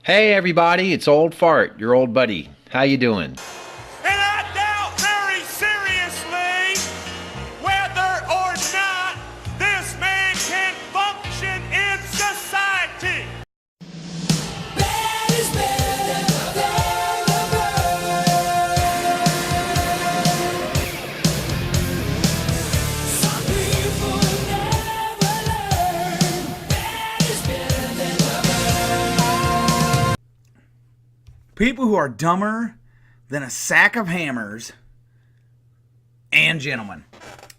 Hey everybody, it's Old Fart, your old buddy. How you doing? And I doubt very seriously whether or not this man can function in society. Bad is better than some people never learn. Bad is better than People who are dumber than a sack of hammers. And gentlemen.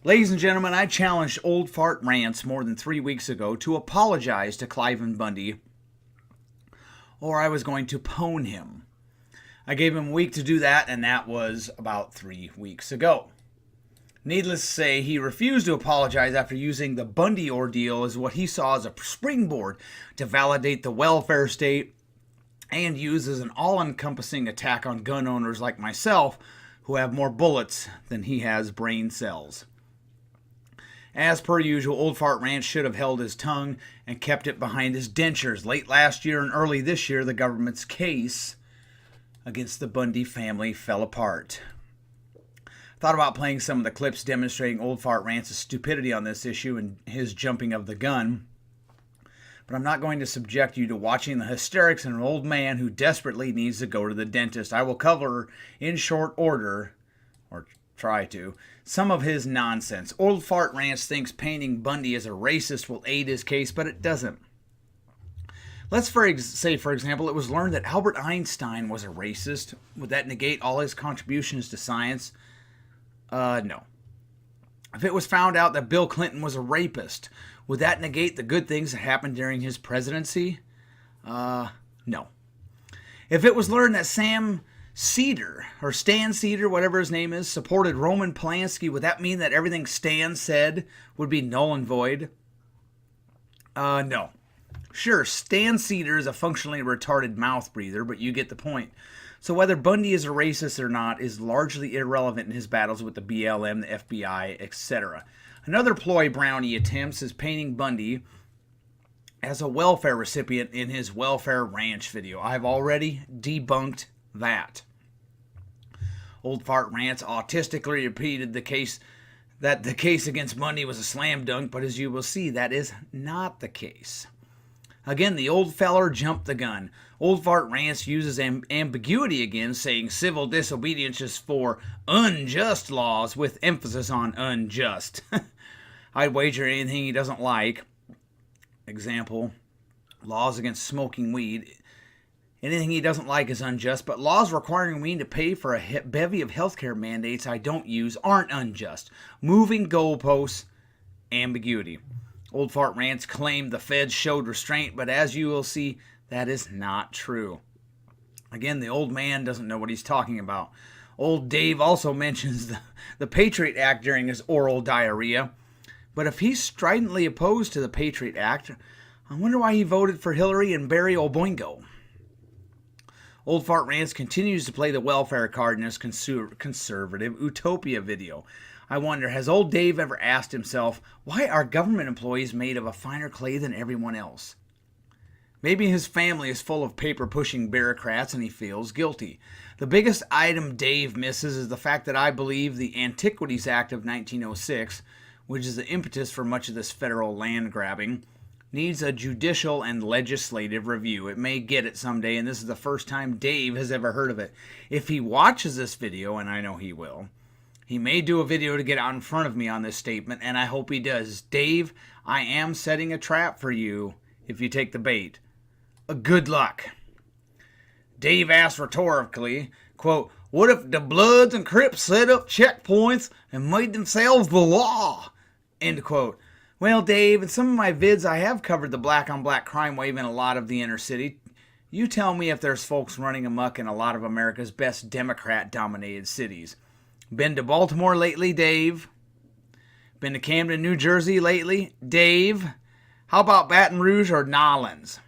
Ladies and gentlemen, I challenged Old Fart Rants more than 3 weeks ago to apologize to Cliven Bundy, or I was going to pwn him. I gave him a week to do that, and that was about 3 weeks ago. Needless to say, he refused to apologize after using the Bundy ordeal as what he saw as a springboard to validate the welfare state and use as an all-encompassing attack on gun owners like myself who have more bullets than he has brain cells. As per usual, Old Fart Rants should have held his tongue and kept it behind his dentures. Late last year and early this year, the government's case against the Bundy family fell apart. I thought about playing some of the clips demonstrating Old Fart Rants' stupidity on this issue and his jumping of the gun, but I'm not going to subject you to watching the hysterics of an old man who desperately needs to go to the dentist. I will cover, in short order, or try to, some of his nonsense. Old Fart Rants thinks painting Bundy as a racist will aid his case, but it doesn't. Let's say, for example, it was learned that Albert Einstein was a racist. Would that negate all his contributions to science? No. If it was found out that Bill Clinton was a rapist, would that negate the good things that happened during his presidency? No. If it was learned that Stan Cedar, whatever his name is, supported Roman Polanski, would that mean that everything Stan said would be null and void? No. Sure, Stan Cedar is a functionally retarded mouth breather, but you get the point. So whether Bundy is a racist or not is largely irrelevant in his battles with the BLM, the FBI, etc. Another ploy Brownie attempts is painting Bundy as a welfare recipient in his Welfare Ranch video. I've already debunked that. Old Fart Rants autistically repeated the case against Bundy was a slam dunk, but as you will see, that is not the case. Again, the old feller jumped the gun. Old Fart Rants uses ambiguity again, saying civil disobedience is for unjust laws, with emphasis on unjust. I'd wager anything he doesn't like. Example, laws against smoking weed. Anything he doesn't like is unjust, but laws requiring me to pay for a bevy of healthcare mandates I don't use aren't unjust. Moving goalposts, ambiguity. Old Fart Rants claimed the feds showed restraint, but as you will see, that is not true. Again, the old man doesn't know what he's talking about. Old Dave also mentions the Patriot Act during his oral diarrhea, but if he's stridently opposed to the Patriot Act, I wonder why he voted for Hillary and Barry Oboingo. Old Fart Rants continues to play the welfare card in his conservative utopia video. I wonder, has old Dave ever asked himself, why are government employees made of a finer clay than everyone else? Maybe his family is full of paper-pushing bureaucrats and he feels guilty. The biggest item Dave misses is the fact that I believe the Antiquities Act of 1906, which is the impetus for much of this federal land grabbing, needs a judicial and legislative review. It may get it someday, and this is the first time Dave has ever heard of it. If he watches this video, and I know he will, he may do a video to get out in front of me on this statement, and I hope he does. Dave, I am setting a trap for you if you take the bait. Good luck. Dave asked rhetorically, quote, what if the Bloods and Crips set up checkpoints and made themselves the law? End quote. Well, Dave, in some of my vids I have covered the black-on-black crime wave in a lot of the inner city. You tell me if there's folks running amok in a lot of America's best Democrat-dominated cities. Been to Baltimore lately, Dave? Been to Camden, New Jersey lately, Dave? How about Baton Rouge or Nolens?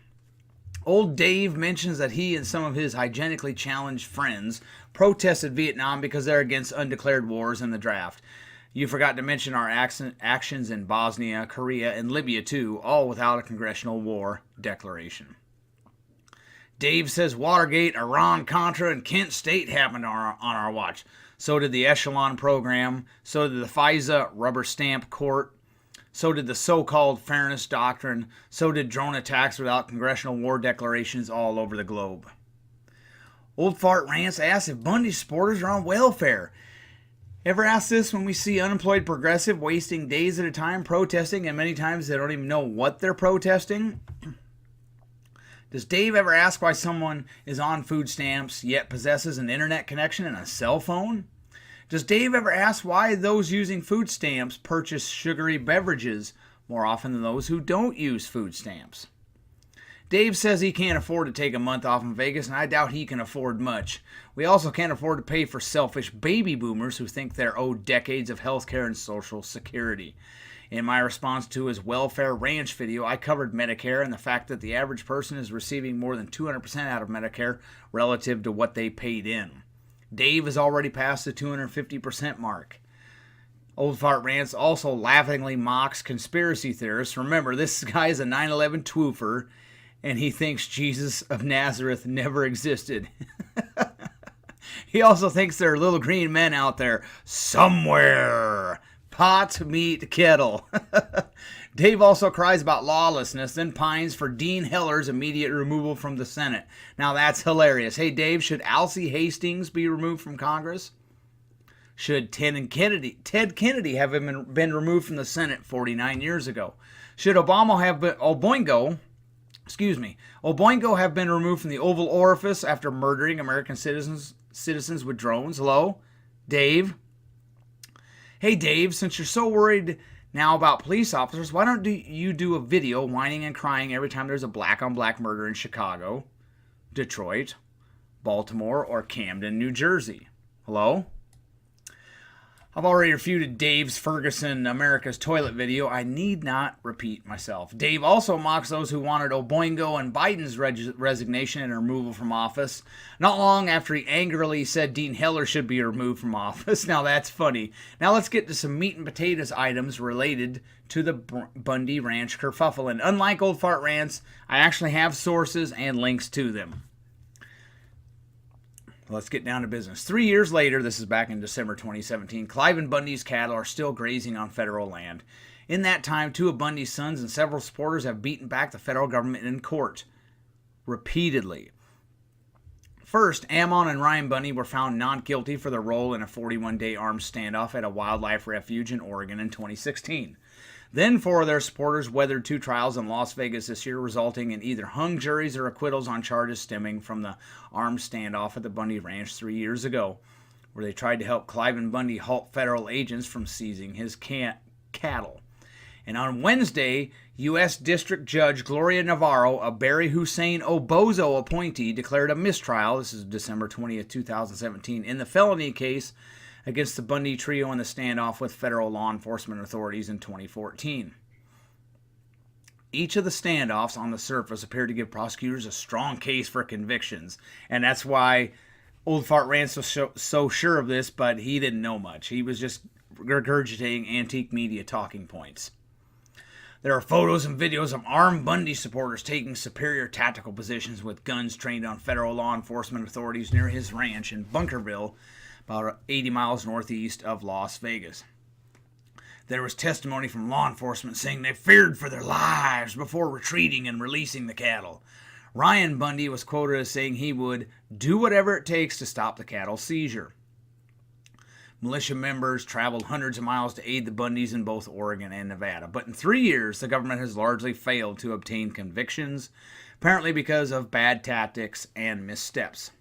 Old Dave mentions that he and some of his hygienically challenged friends protested Vietnam because they're against undeclared wars in the draft. You forgot to mention our actions in Bosnia, Korea, and Libya too, all without a congressional war declaration. Dave says Watergate, Iran-Contra, and Kent State happened on our watch. So did the Echelon program. So did the FISA rubber stamp court. So did the so-called fairness doctrine. So did drone attacks without congressional war declarations all over the globe. Old Fart Rants asks if Bundy supporters are on welfare. Ever ask this when we see unemployed progressive wasting days at a time protesting, and many times they don't even know what they're protesting? Does Dave ever ask why someone is on food stamps yet possesses an internet connection and a cell phone? Does Dave ever ask why those using food stamps purchase sugary beverages more often than those who don't use food stamps? Dave says he can't afford to take a month off in Vegas, and I doubt he can afford much. We also can't afford to pay for selfish baby boomers who think they're owed decades of health care and social security. In my response to his Welfare Ranch video, I covered Medicare and the fact that the average person is receiving more than 200% out of Medicare relative to what they paid in. Dave has already passed the 250% mark. Old Fart Rants also laughingly mocks conspiracy theorists. Remember, this guy is a 9/11 twoofer, and he thinks Jesus of Nazareth never existed. He also thinks there are little green men out there somewhere. Pot, meat, kettle. Dave also cries about lawlessness, then pines for Dean Heller's immediate removal from the Senate. Now that's hilarious. Hey Dave, should Alcee Hastings be removed from Congress? Should Ted Kennedy have been removed from the Senate 49 years ago? Should Oboingo have been removed from the Oval Office after murdering American citizens with drones? Hello? Dave? Hey Dave, since you're so worried now about police officers, why don't you do a video whining and crying every time there's a black-on-black murder in Chicago, Detroit, Baltimore, or Camden, New Jersey? Hello? I've already refuted Dave's Ferguson America's Toilet video. I need not repeat myself. Dave also mocks those who wanted Oboingo and Biden's resignation and removal from office, not long after he angrily said Dean Heller should be removed from office. Now that's funny. Now let's get to some meat and potatoes items related to the Bundy Ranch kerfuffle. And unlike Old Fart Rants, I actually have sources and links to them. Let's get down to business. 3 years later, this is back in December 2017, Cliven Bundy's cattle are still grazing on federal land. In that time, two of Bundy's sons and several supporters have beaten back the federal government in court. Repeatedly. First, Ammon and Ryan Bundy were found not guilty for their role in a 41-day armed standoff at a wildlife refuge in Oregon in 2016. Then four of their supporters weathered two trials in Las Vegas this year, resulting in either hung juries or acquittals on charges stemming from the armed standoff at the Bundy Ranch 3 years ago, where they tried to help Cliven Bundy halt federal agents from seizing his cattle. And on Wednesday, U.S. District Judge Gloria Navarro, a Barry Hussein Obozo appointee, declared a mistrial, this is December 20th, 2017, in the felony case against the Bundy trio in the standoff with federal law enforcement authorities in 2014. Each of the standoffs on the surface appeared to give prosecutors a strong case for convictions, and that's why Old Fart Rants was so sure of this, but he didn't know much. He was just regurgitating antique media talking points. There are photos and videos of armed Bundy supporters taking superior tactical positions with guns trained on federal law enforcement authorities near his ranch in Bunkerville, about 80 miles northeast of Las Vegas. There was testimony from law enforcement saying they feared for their lives before retreating and releasing the cattle. Ryan Bundy was quoted as saying he would do whatever it takes to stop the cattle seizure. Militia members traveled hundreds of miles to aid the Bundys in both Oregon and Nevada. But in 3 years, the government has largely failed to obtain convictions, apparently because of bad tactics and missteps.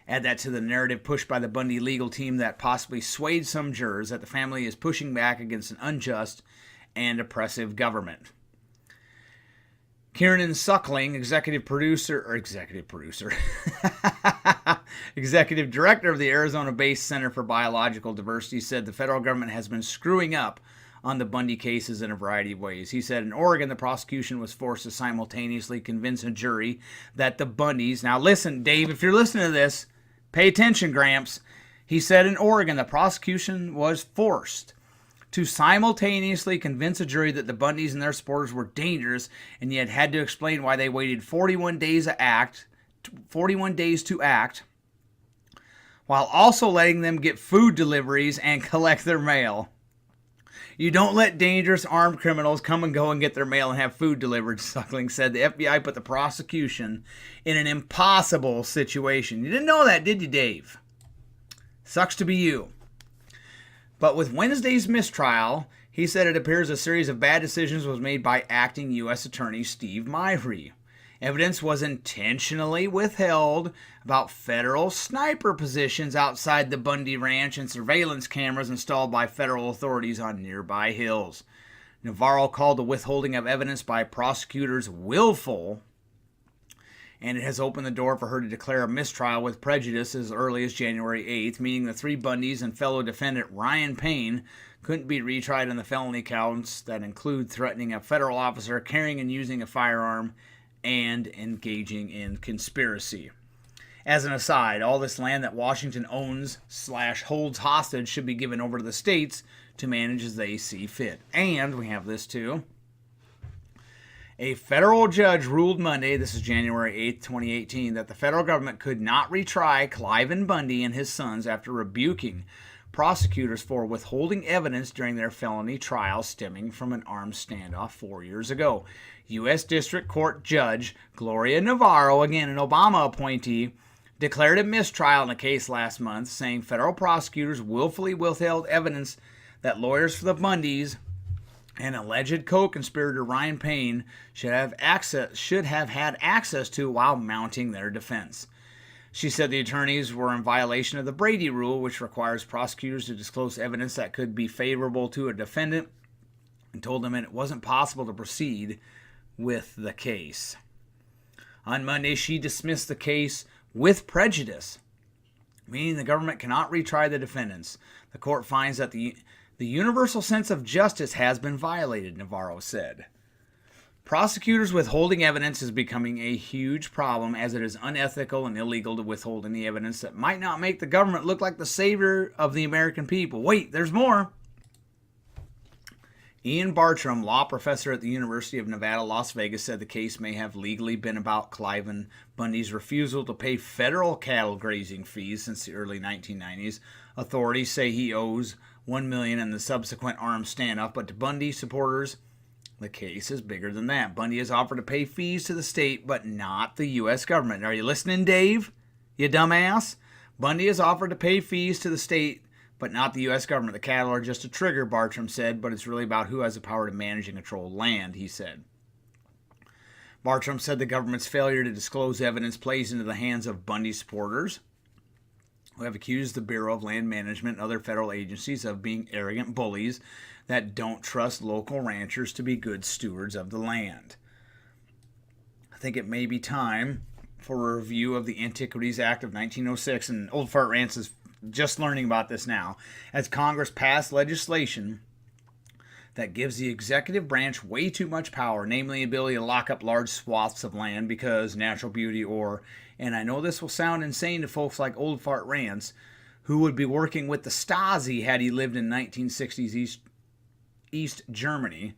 Add that to the narrative pushed by the Bundy legal team that possibly swayed some jurors that the family is pushing back against an unjust and oppressive government. Kieran Suckling, executive director of the Arizona-based Center for Biological Diversity, said the federal government has been screwing up on the Bundy cases in a variety of ways. He said in Oregon, the prosecution was forced to simultaneously convince a jury that the Bundys... Now listen, Dave, if you're listening to this, pay attention, Gramps. He said in Oregon, the prosecution was forced to simultaneously convince a jury that the Bundys and their supporters were dangerous, and yet had to explain why they waited 41 days to act, while also letting them get food deliveries and collect their mail. You don't let dangerous armed criminals come and go and get their mail and have food delivered, Suckling said. The FBI put the prosecution in an impossible situation. You didn't know that, did you, Dave? Sucks to be you. But with Wednesday's mistrial, he said it appears a series of bad decisions was made by acting U.S. Attorney Steve Myrie. Evidence was intentionally withheld about federal sniper positions outside the Bundy Ranch and surveillance cameras installed by federal authorities on nearby hills. Navarro called the withholding of evidence by prosecutors willful, and it has opened the door for her to declare a mistrial with prejudice as early as January 8th, meaning the three Bundys and fellow defendant Ryan Payne couldn't be retried on the felony counts that include threatening a federal officer, carrying and using a firearm, and engaging in conspiracy. As an aside, all this land that Washington owns/holds hostage should be given over to the states to manage as they see fit. And we have this too. A federal judge ruled Monday, this is January 8th, 2018, that the federal government could not retry Cliven Bundy and his sons after rebuking prosecutors for withholding evidence during their felony trial stemming from an armed standoff 4 years ago. U.S. District Court Judge Gloria Navarro, again an Obama appointee, declared a mistrial in the case last month, saying federal prosecutors willfully withheld evidence that lawyers for the Bundys and alleged co-conspirator Ryan Payne should have had access to while mounting their defense. She said the attorneys were in violation of the Brady Rule, which requires prosecutors to disclose evidence that could be favorable to a defendant, and told them it wasn't possible to proceed with the case. On Monday, she dismissed the case with prejudice, meaning the government cannot retry the defendants. The court finds that the universal sense of justice has been violated, Navarro said. Prosecutors withholding evidence is becoming a huge problem, as it is unethical and illegal to withhold any evidence that might not make the government look like the savior of the American people. Wait, there's more. Ian Bartram, law professor at the University of Nevada, Las Vegas, said the case may have legally been about Cliven Bundy's refusal to pay federal cattle grazing fees since the early 1990s. Authorities say he owes $1 million in the subsequent armed standoff, but to Bundy supporters, the case is bigger than that. Bundy has offered to pay fees to the state, but not the U.S. government. Are you listening, Dave? You dumbass? Bundy has offered to pay fees to the state, but not the U.S. government. The cattle are just a trigger, Bartram said, but it's really about who has the power to manage and control land, he said. Bartram said the government's failure to disclose evidence plays into the hands of Bundy supporters, who have accused the Bureau of Land Management and other federal agencies of being arrogant bullies that don't trust local ranchers to be good stewards of the land. I think it may be time for a review of the Antiquities Act of 1906, and Old Fart Rants is just learning about this now, as Congress passed legislation that gives the executive branch way too much power, namely the ability to lock up large swaths of land because natural beauty or, and I know this will sound insane to folks like Old Fart Rants, who would be working with the Stasi had he lived in 1960s East Germany.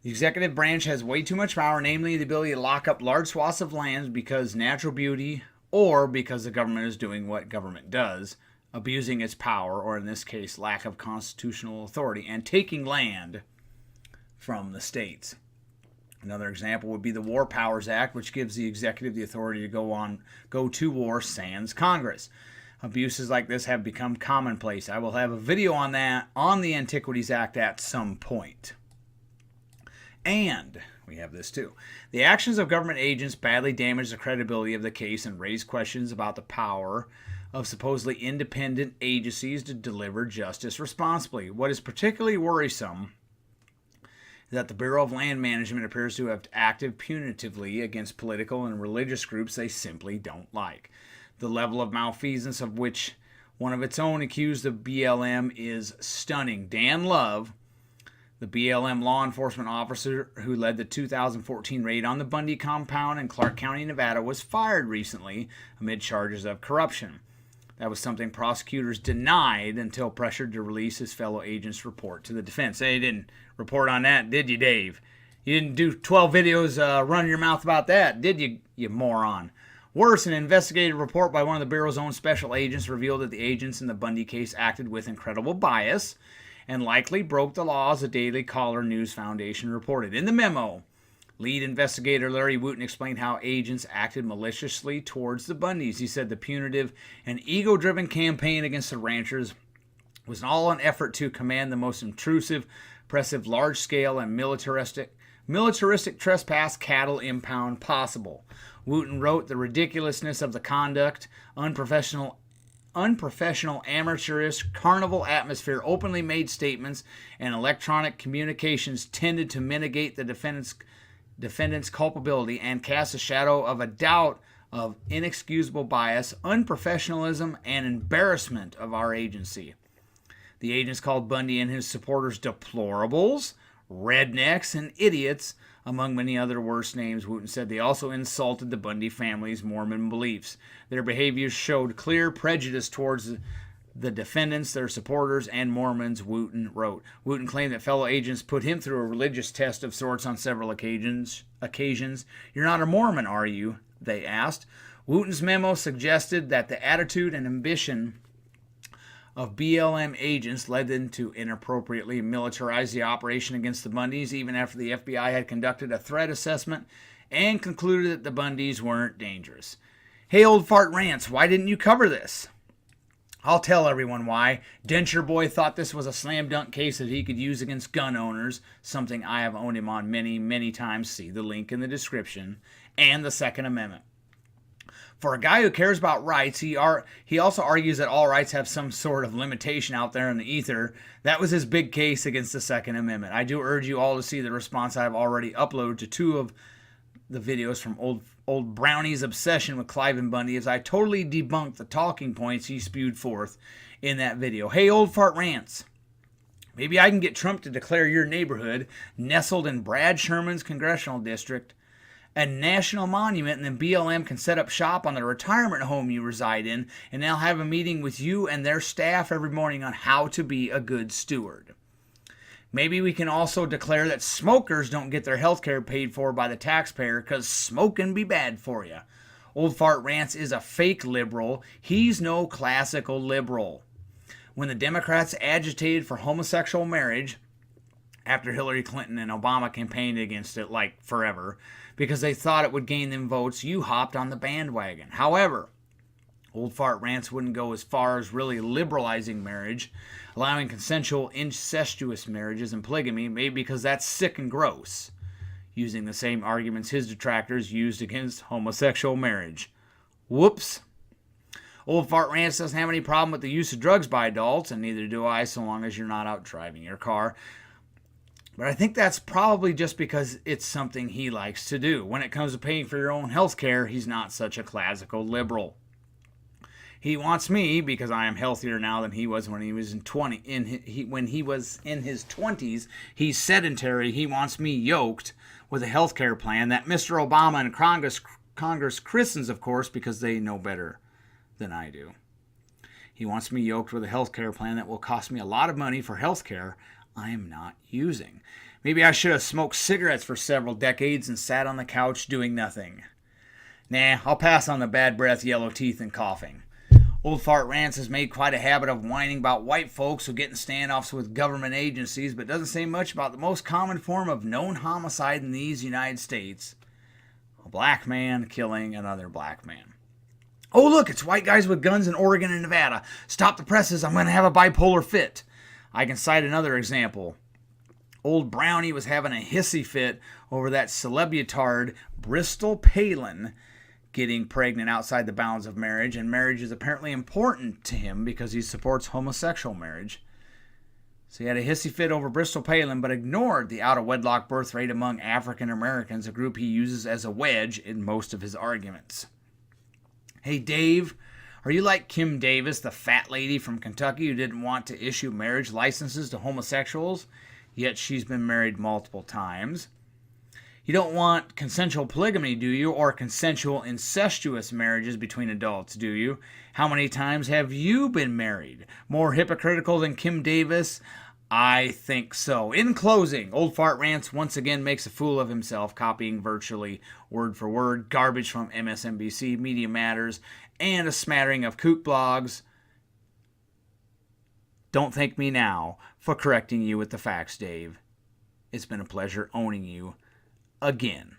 The executive branch has way too much power, namely the ability to lock up large swaths of land because natural beauty or because the government is doing what government does, abusing its power, or in this case, lack of constitutional authority, and taking land from the states. Another example would be the War Powers Act, which gives the executive the authority to go to war sans Congress. Abuses like this have become commonplace. I will have a video on that on the Antiquities Act at some point. And we have this too. The actions of government agents badly damage the credibility of the case and raise questions about the power of supposedly independent agencies to deliver justice responsibly. What is particularly worrisome is that the Bureau of Land Management appears to have acted punitively against political and religious groups they simply don't like. The level of malfeasance of which one of its own accused of BLM is stunning. Dan Love, the BLM law enforcement officer who led the 2014 raid on the Bundy compound in Clark County, Nevada, was fired recently amid charges of corruption. That was something prosecutors denied until pressured to release his fellow agents' report to the defense. They didn't report on that, did you, Dave? You didn't do 12 videos running your mouth about that, did you, you moron? Worse, an investigative report by one of the Bureau's own special agents revealed that the agents in the Bundy case acted with incredible bias and likely broke the laws, the Daily Caller News Foundation reported. In the memo, lead investigator Larry Wooten explained how agents acted maliciously towards the Bundys. He said the punitive and ego-driven campaign against the ranchers was all an effort to command the most intrusive, oppressive, large-scale, and militaristic trespass cattle impound possible. Wooten wrote the ridiculousness of the conduct, unprofessional, amateurish, carnival atmosphere, openly made statements, and electronic communications tended to mitigate the defendant's culpability and cast a shadow of a doubt of inexcusable bias, unprofessionalism, and embarrassment of our agency. The agents called Bundy and his supporters deplorables, rednecks, and idiots, among many other worse names. Wooten said they also insulted the Bundy family's Mormon beliefs. Their behavior showed clear prejudice towards the defendants, their supporters, and Mormons, Wooten wrote. Wooten claimed that fellow agents put him through a religious test of sorts on several occasions. You're not a Mormon, are you? They asked. Wooten's memo suggested that the attitude and ambition of BLM agents led them to inappropriately militarize the operation against the Bundys, even after the FBI had conducted a threat assessment and concluded that the Bundys weren't dangerous. Hey, Old Fart Rants, why didn't you cover this? I'll tell everyone why. Denture Boy thought this was a slam dunk case that he could use against gun owners, something I have owned him on many, many times. See the link in the description. And the Second Amendment. For a guy who cares about rights, he also argues that all rights have some sort of limitation out there in the ether. That was his big case against the Second Amendment. I do urge you all to see the response I have already uploaded to 2 of the videos from old Brownie's obsession with Cliven Bundy, as I totally debunked the talking points he spewed forth in that video. Hey, Old Fart Rants. Maybe I can get Trump to declare your neighborhood, nestled in Brad Sherman's congressional district, a national monument, and then BLM can set up shop on the retirement home you reside in, and they'll have a meeting with you and their staff every morning on how to be a good steward. Maybe we can also declare that smokers don't get their health care paid for by the taxpayer because smoking be bad for you. Old Fart Rants is a fake liberal. He's no classical liberal. When the Democrats agitated for homosexual marriage, after Hillary Clinton and Obama campaigned against it like forever, because they thought it would gain them votes, you hopped on the bandwagon. However, Old Fart Rants wouldn't go as far as really liberalizing marriage, allowing consensual incestuous marriages and polygamy, maybe because that's sick and gross, using the same arguments his detractors used against homosexual marriage. Whoops. Old Fart Rants doesn't have any problem with the use of drugs by adults, and neither do I, so long as you're not out driving your car. But I think that's probably just because it's something he likes to do. When it comes to paying for your own health care, he's not such a classical liberal. He wants me, because I am healthier now than he was when he was when he was in his 20s. He's sedentary. He wants me yoked with a health care plan that Mr. Obama and Congress christens, of course, because they know better than I do. He wants me yoked with a health care plan that will cost me a lot of money for health care I am not using. Maybe I should have smoked cigarettes for several decades and sat on the couch doing nothing. Nah, I'll pass on the bad breath, yellow teeth, and coughing. Old Fart Rants has made quite a habit of whining about white folks who get in standoffs with government agencies, but doesn't say much about the most common form of known homicide in these United States: a black man killing another black man. Oh, look, it's white guys with guns in Oregon and Nevada. Stop the presses, I'm going to have a bipolar fit. I can cite another example. Old Brownie was having a hissy fit over that celebutard Bristol Palin getting pregnant outside the bounds of marriage, and marriage is apparently important to him because he supports homosexual marriage. So he had a hissy fit over Bristol Palin, but ignored the out-of-wedlock birth rate among African Americans, a group he uses as a wedge in most of his arguments. Hey, Dave, are you like Kim Davis, the fat lady from Kentucky who didn't want to issue marriage licenses to homosexuals, yet she's been married multiple times? You don't want consensual polygamy, do you? Or consensual incestuous marriages between adults, do you? How many times have you been married? More hypocritical than Kim Davis? I think so. In closing, Old Fart Rants once again makes a fool of himself, copying virtually word for word garbage from MSNBC, Media Matters, and a smattering of kook blogs. Don't thank me now for correcting you with the facts, Dave. It's been a pleasure owning you again.